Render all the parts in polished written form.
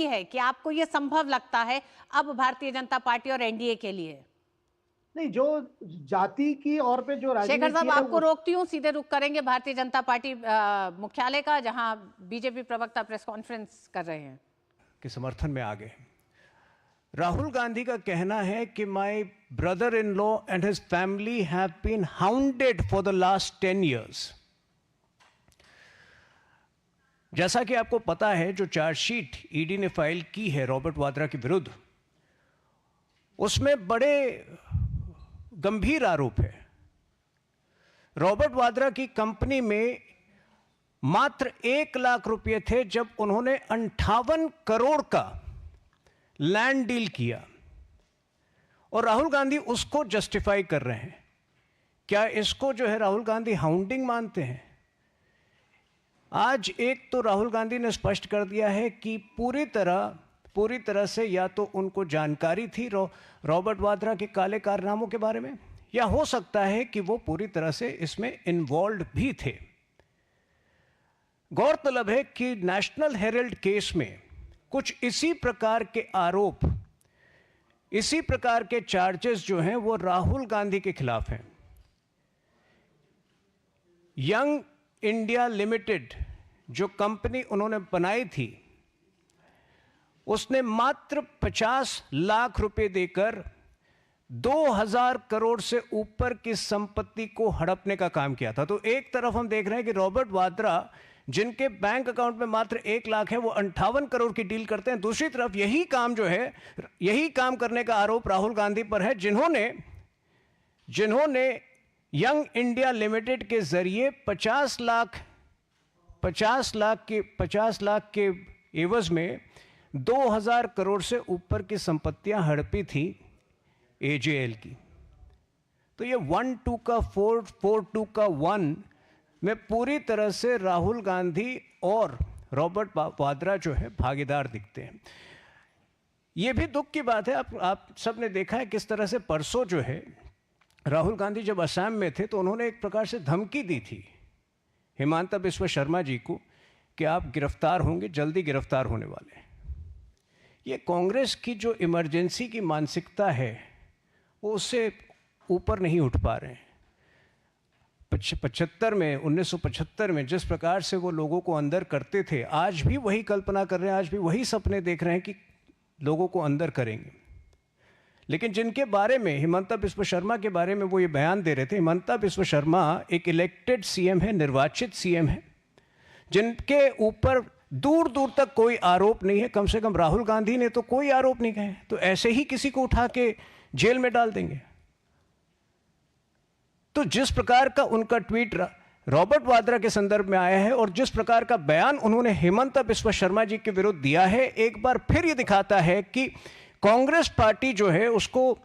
है कि आपको ये संभव लगता है अब भारतीय जनता पार्टी और एनडीए के लिए? नहीं, जो जाति की और पे जो शेखर राजनीति साहब, है आपको रोकती हूँ, सीधे रुख करेंगे भारतीय जनता पार्टी मुख्यालय का, जहां बीजेपी प्रवक्ता प्रेस कॉन्फ्रेंस कर रहे हैं के समर्थन में आ गए। राहुल गांधी का कहना है कि my brother in law and his family have been hounded for the last 10 years। जैसा कि आपको पता है, जो चार्जशीट ईडी ने फाइल की है रॉबर्ट वाड्रा के विरुद्ध, उसमें बड़े गंभीर आरोप है। रॉबर्ट वाड्रा की कंपनी में मात्र 1 लाख रुपए थे जब उन्होंने 58 करोड़ का लैंड डील किया, और राहुल गांधी उसको जस्टिफाई कर रहे हैं। क्या इसको जो है राहुल गांधी हाउंडिंग मानते हैं? आज एक तो राहुल गांधी ने स्पष्ट कर दिया है कि पूरी तरह से या तो उनको जानकारी थी रॉबर्ट वाड्रा के काले कारनामों के बारे में, या हो सकता है कि वो पूरी तरह से इसमें इन्वॉल्व भी थे। गौरतलब है कि नेशनल हेराल्ड केस में कुछ इसी प्रकार के आरोप, इसी प्रकार के चार्जेस जो हैं वो राहुल गांधी के खिलाफ हैं। यंग इंडिया लिमिटेड जो कंपनी उन्होंने बनाई थी, उसने मात्र 50 लाख रुपए देकर 2000 करोड़ से ऊपर की संपत्ति को हड़पने का काम किया था। तो एक तरफ हम देख रहे हैं कि रॉबर्ट वाड्रा, जिनके बैंक अकाउंट में मात्र 1 लाख है, वो 58 करोड़ की डील करते हैं। दूसरी तरफ यही काम जो है, यही काम करने का आरोप राहुल गांधी पर है, जिन्होंने यंग इंडिया लिमिटेड के जरिए 50 लाख के एवज में 2000 करोड़ से ऊपर की संपत्तियां हड़पी थी एजेएल की। तो ये 1-2 का 4-4-2 का 1 में पूरी तरह से राहुल गांधी और रॉबर्ट वाड्रा जो है भागीदार दिखते हैं। ये भी दुख की बात है, आप सबने देखा है किस तरह से परसों जो है राहुल गांधी जब असम में थे तो उन्होंने एक प्रकार से धमकी दी थी हिमांता बिस्वा शर्मा जी को कि आप गिरफ्तार होंगे, जल्दी गिरफ्तार होने वाले हैं। ये कांग्रेस की जो इमरजेंसी की मानसिकता है वो उससे ऊपर नहीं उठ पा रहे हैं। 1975 में जिस प्रकार से वो लोगों को अंदर करते थे, आज भी वही कल्पना कर रहे हैं, आज भी वही सपने देख रहे हैं कि लोगों को अंदर करेंगे। लेकिन जिनके बारे में, हिमंता बिस्वा शर्मा के बारे में वो ये बयान दे रहे थे, हिमंता बिस्वा शर्मा एक इलेक्टेड सीएम है, निर्वाचित सीएम है, जिनके ऊपर दूर दूर तक कोई आरोप नहीं है। कम से कम राहुल गांधी ने तो कोई आरोप नहीं कहे, तो ऐसे ही किसी को उठा के जेल में डाल देंगे। तो जिस प्रकार का उनका ट्वीट रॉबर्ट वाड्रा के संदर्भ में आया है और जिस प्रकार का बयान उन्होंने हिमंता बिस्वा शर्मा जी के विरुद्ध दिया है, एक बार फिर ये दिखाता है कि कांग्रेस पार्टी जो है उसको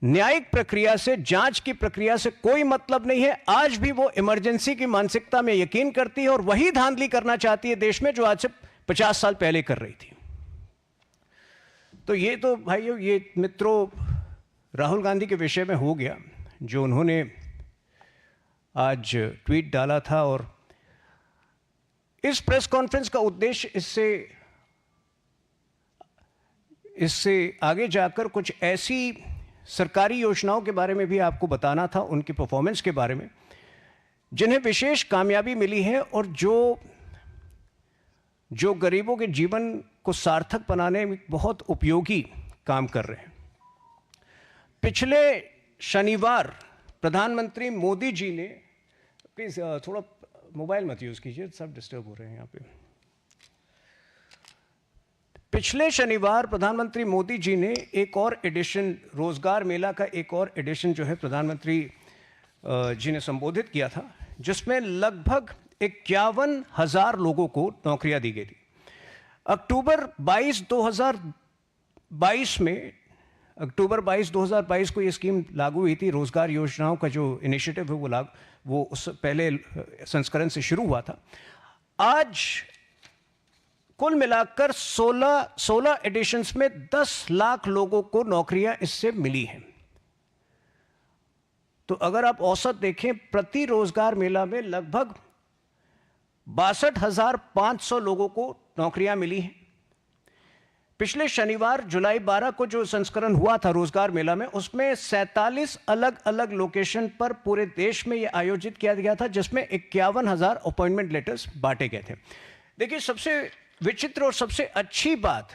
न्यायिक प्रक्रिया से, जांच की प्रक्रिया से कोई मतलब नहीं है। आज भी वो इमरजेंसी की मानसिकता में यकीन करती है और वही धांधली करना चाहती है देश में जो आज से 50 साल पहले कर रही थी। तो ये तो भाइयों, ये मित्रों, राहुल गांधी के विषय में हो गया जो उन्होंने आज ट्वीट डाला था। और इस प्रेस कॉन्फ्रेंस का उद्देश्य इससे आगे जाकर कुछ ऐसी सरकारी योजनाओं के बारे में भी आपको बताना था, उनकी परफॉर्मेंस के बारे में, जिन्हें विशेष कामयाबी मिली है और जो गरीबों के जीवन को सार्थक बनाने में बहुत उपयोगी काम कर रहे हैं। पिछले शनिवार प्रधानमंत्री मोदी जी ने, प्लीज थोड़ा मोबाइल मत यूज कीजिए, सब डिस्टर्ब हो रहे हैं यहाँ पे। पिछले शनिवार प्रधानमंत्री मोदी जी ने एक और एडिशन, रोजगार मेला का एक और एडिशन जो है प्रधानमंत्री जी ने संबोधित किया था, जिसमें लगभग 51,000 लोगों को नौकरियां दी गई थी। अक्टूबर 22, 2022 को ये स्कीम लागू हुई थी। रोजगार योजनाओं का जो इनिशिएटिव है वो उस पहले संस्करण से शुरू हुआ था। आज कुल मिलाकर 16 एडिशंस में 10 लाख लोगों को नौकरियां इससे मिली हैं। तो अगर आप औसत देखें, प्रति रोजगार मेला में लगभग 62,500 लोगों को नौकरियां मिली हैं। पिछले शनिवार जुलाई 12 को जो संस्करण हुआ था रोजगार मेला में, उसमें 47 अलग अलग लोकेशन पर पूरे देश में ये आयोजित किया गया था, जिसमें 51,000 अपॉइंटमेंट लेटर्स बांटे गए थे। देखिए, सबसे विचित्र और सबसे अच्छी बात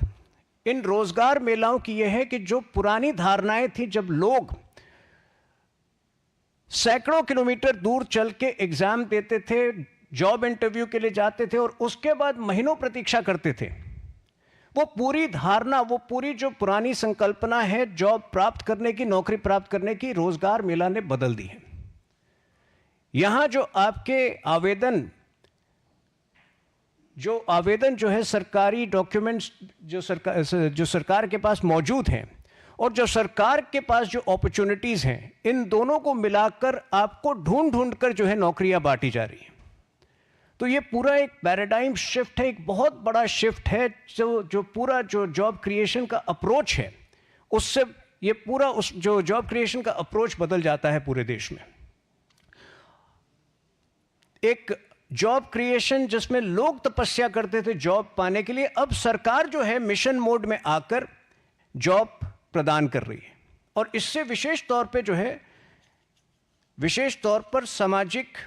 इन रोजगार मेलाओं की यह है कि जो पुरानी धारणाएं थी, जब लोग सैकड़ों किलोमीटर दूर चल के एग्जाम देते थे, जॉब इंटरव्यू के लिए जाते थे और उसके बाद महीनों प्रतीक्षा करते थे, वो पूरी धारणा, वो पूरी जो पुरानी संकल्पना है जॉब प्राप्त करने की, नौकरी प्राप्त करने की, रोजगार मेला ने बदल दी है। यहां जो आपके आवेदन जो है, सरकारी डॉक्यूमेंट्स जो सरकार के पास मौजूद हैं और जो सरकार के पास जो अपॉर्चुनिटीज हैं, इन दोनों को मिलाकर आपको ढूंढ ढूंढ कर जो है नौकरियां बांटी जा रही हैं। तो ये पूरा एक पैराडाइम शिफ्ट है, एक बहुत बड़ा शिफ्ट है। जो पूरा जो जॉब क्रिएशन का अप्रोच है, उससे ये पूरा उस जो जॉब क्रिएशन का अप्रोच बदल जाता है पूरे देश में। एक जॉब क्रिएशन जिसमें लोग तपस्या करते थे जॉब पाने के लिए, अब सरकार जो है मिशन मोड में आकर जॉब प्रदान कर रही है। और इससे विशेष तौर पर सामाजिक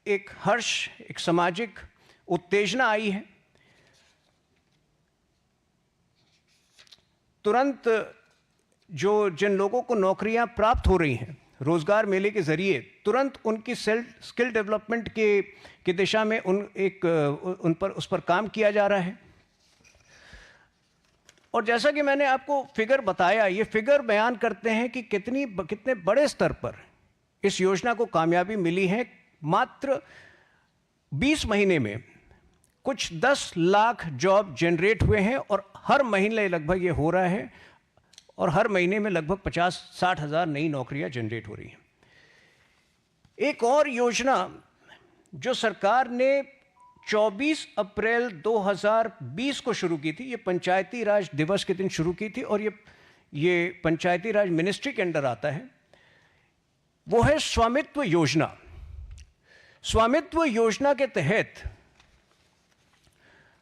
एक हर्ष, एक सामाजिक उत्तेजना आई है। तुरंत जिन लोगों को नौकरियां प्राप्त हो रही हैं रोजगार मेले के जरिए, तुरंत उनकी स्किल डेवलपमेंट की दिशा में उस पर काम किया जा रहा है। और जैसा कि मैंने आपको फिगर बताया, ये फिगर बयान करते हैं कि कितने बड़े स्तर पर इस योजना को कामयाबी मिली है। मात्र 20 महीने में कुछ 10 लाख जॉब जनरेट हुए हैं और हर महीने लगभग ये हो रहा है, और हर महीने में लगभग 50-60 हज़ार नई नौकरियां जनरेट हो रही हैं। एक और योजना जो सरकार ने 24 अप्रैल 2020 को शुरू की थी, ये पंचायती राज दिवस के दिन शुरू की थी और ये पंचायती राज मिनिस्ट्री के अंडर आता है, वो है स्वामित्व योजना। स्वामित्व योजना के तहत,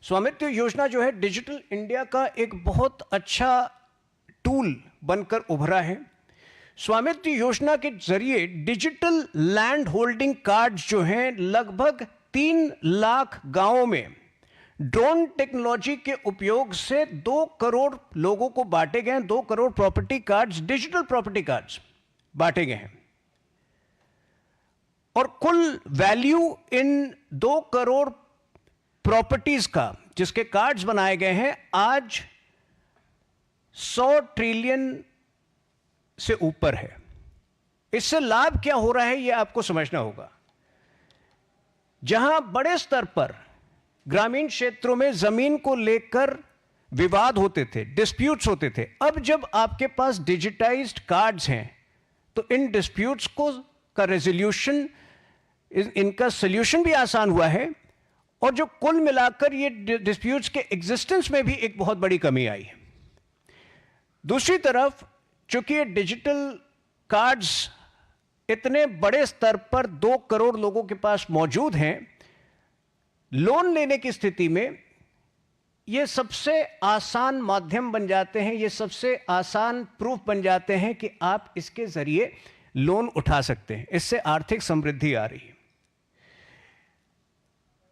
स्वामित्व योजना जो है डिजिटल इंडिया का एक बहुत अच्छा टूल बनकर उभरा है। स्वामित्व योजना के जरिए डिजिटल लैंड होल्डिंग कार्ड्स जो हैं, लगभग 3 लाख गांवों में ड्रोन टेक्नोलॉजी के उपयोग से 2 करोड़ लोगों को बांटे गए हैं। 2 crore property cards, digital property cards बांटे गए हैं और कुल वैल्यू इन 2 करोड़ प्रॉपर्टीज का जिसके कार्ड्स बनाए गए हैं, आज 100 ट्रिलियन से ऊपर है। इससे लाभ क्या हो रहा है, यह आपको समझना होगा। जहां बड़े स्तर पर ग्रामीण क्षेत्रों में जमीन को लेकर विवाद होते थे, डिस्प्यूट्स होते थे, अब जब आपके पास डिजिटाइज्ड कार्ड्स हैं तो इन डिस्प्यूट्स का रेजोल्यूशन, इनका सॉल्यूशन भी आसान हुआ है और जो कुल मिलाकर ये डिस्प्यूट्स के एग्जिस्टेंस में भी एक बहुत बड़ी कमी आई है। दूसरी तरफ चूंकि ये डिजिटल कार्ड्स इतने बड़े स्तर पर 2 करोड़ लोगों के पास मौजूद हैं, लोन लेने की स्थिति में ये सबसे आसान माध्यम बन जाते हैं, ये सबसे आसान प्रूफ बन जाते हैं कि आप इसके जरिए लोन उठा सकते हैं। इससे आर्थिक समृद्धि आ रही है।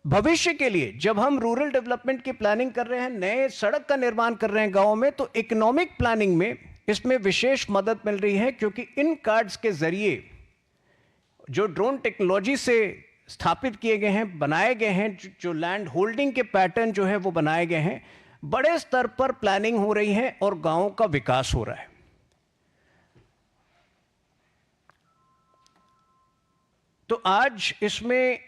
भविष्य के लिए जब हम रूरल डेवलपमेंट की प्लानिंग कर रहे हैं, नए सड़क का निर्माण कर रहे हैं गांवों में, तो इकोनॉमिक प्लानिंग में इसमें विशेष मदद मिल रही है, क्योंकि इन कार्ड्स के जरिए जो ड्रोन टेक्नोलॉजी से स्थापित किए गए हैं, बनाए गए हैं, जो लैंड होल्डिंग के पैटर्न जो है वो बनाए गए हैं, बड़े स्तर पर प्लानिंग हो रही है और गांवों का विकास हो रहा है। तो आज इसमें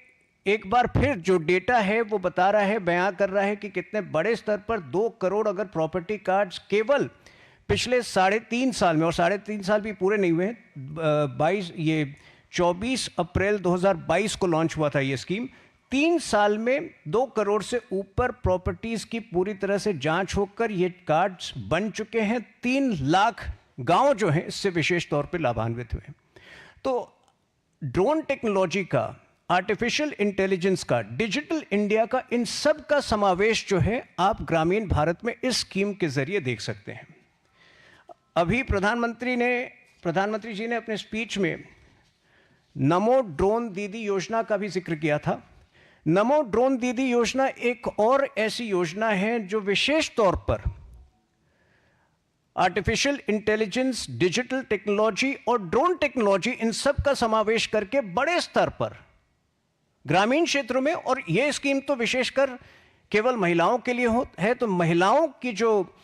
एक बार फिर जो डेटा है वो बता रहा है, बयां कर रहा है कि कितने बड़े स्तर पर 2 करोड़ अगर प्रॉपर्टी कार्ड्स केवल पिछले 3.5 साल में, और 3.5 साल भी पूरे नहीं हुए, 24 अप्रैल 2022 को लॉन्च हुआ था ये स्कीम। 3 साल में 2 करोड़ से ऊपर प्रॉपर्टीज की पूरी तरह से जांच होकर ये कार्ड्स बन चुके हैं। 3 लाख गांव जो हैं इससे विशेष तौर पे लाभान्वित हुए। तो ड्रोन टेक्नोलॉजी का आर्टिफिशियल इंटेलिजेंस का, डिजिटल इंडिया का, इन सब का समावेश जो है आप ग्रामीण भारत में इस स्कीम के जरिए देख सकते हैं। अभी प्रधानमंत्री जी ने अपने स्पीच में नमो ड्रोन दीदी योजना का भी जिक्र किया था। नमो ड्रोन दीदी योजना एक और ऐसी योजना है जो विशेष तौर पर आर्टिफिशियल इंटेलिजेंस, डिजिटल टेक्नोलॉजी और ड्रोन टेक्नोलॉजी, इन सब का समावेश करके बड़े स्तर पर ग्रामीण क्षेत्रों में, और यह स्कीम तो विशेषकर केवल महिलाओं के लिए है, तो महिलाओं की जो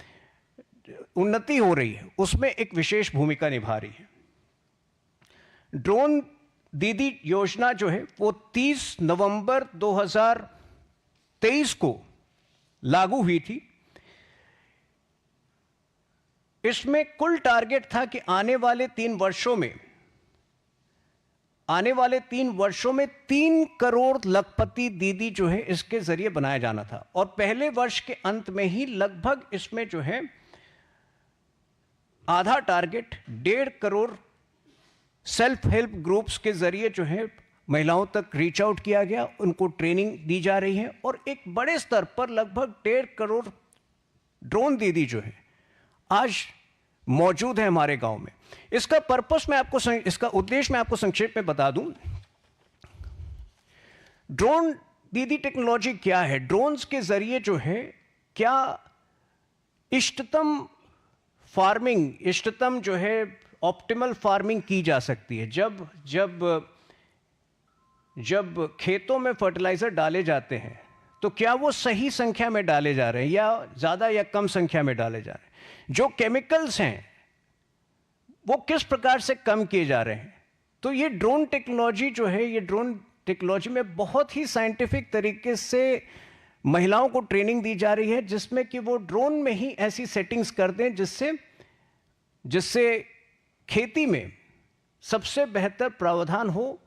उन्नति हो रही है उसमें एक विशेष भूमिका निभा रही है। ड्रोन दीदी योजना जो है वो 30 नवंबर 2023 को लागू हुई थी। इसमें कुल टारगेट था कि आने वाले 3 वर्षों में 3 करोड़ लखपति दीदी जो है इसके जरिए बनाया जाना था, और पहले वर्ष के अंत में ही लगभग इसमें जो है आधा target 1.5 crore self help groups के जरिए जो है महिलाओं तक रीच आउट किया गया, उनको ट्रेनिंग दी जा रही है, और एक बड़े स्तर पर लगभग 1.5 करोड़ ड्रोन दीदी जो है आज मौजूद है हमारे गांव में। इसका पर्पस इसका उद्देश्य मैं आपको संक्षेप में बता दूं। ड्रोन दीदी टेक्नोलॉजी क्या है? ड्रोन्स के जरिए जो है क्या इष्टतम फार्मिंग, इष्टतम जो है ऑप्टिमल फार्मिंग की जा सकती है। जब खेतों में फर्टिलाइजर डाले जाते हैं तो क्या वो सही संख्या में डाले जा रहे हैं या ज़्यादा या कम संख्या में डाले जा रहे हैं? जो केमिकल्स हैं वो किस प्रकार से कम किए जा रहे हैं? तो ये ड्रोन टेक्नोलॉजी जो है, ये ड्रोन टेक्नोलॉजी में बहुत ही साइंटिफिक तरीके से महिलाओं को ट्रेनिंग दी जा रही है, जिसमें कि वो ड्रोन में ही ऐसी सेटिंग्स कर दें जिससे खेती में सबसे बेहतर प्रावधान हो,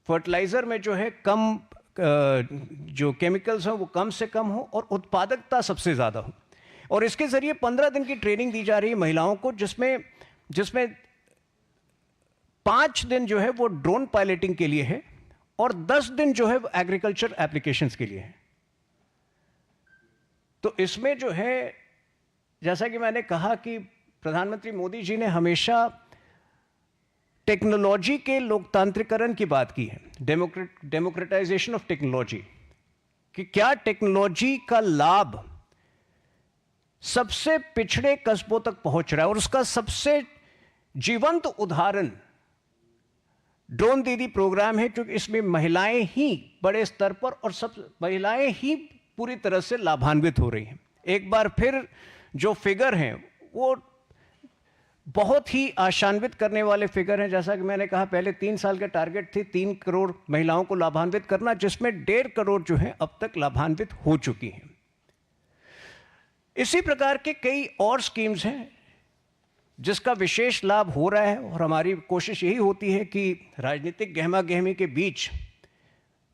फर्टिलाइजर में जो है कम जो केमिकल्स हैं वो कम से कम हो और उत्पादकता सबसे ज़्यादा हो। और इसके ज़रिए 15 दिन की ट्रेनिंग दी जा रही है महिलाओं को, जिसमें 5 दिन जो है वो ड्रोन पायलटिंग के लिए है और 10 दिन जो है वो एग्रीकल्चर एप्लीकेशंस के लिए है। तो इसमें जो है, जैसा कि मैंने कहा कि प्रधानमंत्री मोदी जी ने हमेशा टेक्नोलॉजी के लोकतांत्रिकरण की बात की है, डेमोक्रेटाइजेशन ऑफ टेक्नोलॉजी, कि क्या टेक्नोलॉजी का लाभ सबसे पिछड़े कस्बों तक पहुंच रहा है, और उसका सबसे जीवंत उदाहरण ड्रोन दीदी प्रोग्राम है, क्योंकि इसमें महिलाएं ही बड़े स्तर पर और सब महिलाएं ही पूरी तरह से लाभान्वित हो रही हैं। एक बार फिर जो फिगर हैं वो बहुत ही आशान्वित करने वाले फिगर हैं। जैसा कि मैंने कहा, पहले 3 साल का टारगेट थी 3 करोड़ महिलाओं को लाभान्वित करना, जिसमें 1.5 करोड़ जो है अब तक लाभान्वित हो चुकी हैं। इसी प्रकार के कई और स्कीम्स हैं जिसका विशेष लाभ हो रहा है, और हमारी कोशिश यही होती है कि राजनीतिक गहमा गहमी के बीच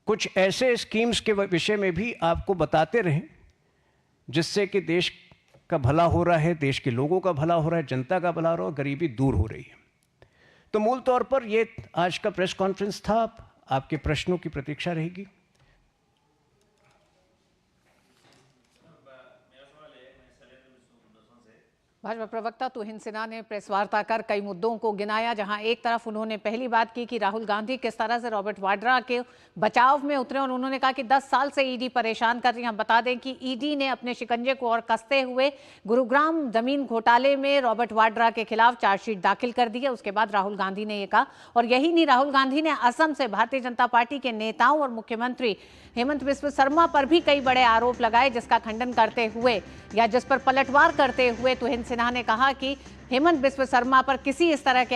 कुछ ऐसे स्कीम्स के विषय में भी आपको बताते रहें जिससे कि देश का भला हो रहा है, देश के लोगों का भला हो रहा है, जनता का भला हो रहा है, गरीबी दूर हो रही है। तो मूल तौर पर ये आज का प्रेस कॉन्फ्रेंस था। आपके प्रश्नों की प्रतीक्षा रहेगी। भाजपा प्रवक्ता तुहिन सिन्हा ने प्रेस वार्ता कर कई मुद्दों को गिनाया, जहां एक तरफ उन्होंने पहली बात की कि राहुल गांधी किस तरह से रॉबर्ट वाड्रा के बचाव में उतरे, और उन्होंने कहा कि 10 साल से ईडी परेशान कर रही है। हम बता दें कि ईडी ने अपने शिकंजे को और कसते हुए गुरुग्राम जमीन घोटाले में रॉबर्ट वाड्रा के खिलाफ चार्जशीट दाखिल कर दी है। उसके बाद राहुल गांधी ने यह कहा, और यही नहीं, राहुल गांधी ने असम से भारतीय जनता पार्टी के नेताओं और मुख्यमंत्री हेमंत बिस्वा शर्मा पर भी कई बड़े आरोप लगाए, जिसका खंडन करते हुए या जिस पर पलटवार करते हुए तुहिन सिन्हा ने कहा कि हेमंत बिस्वा शर्मा पर किसी इस तरह के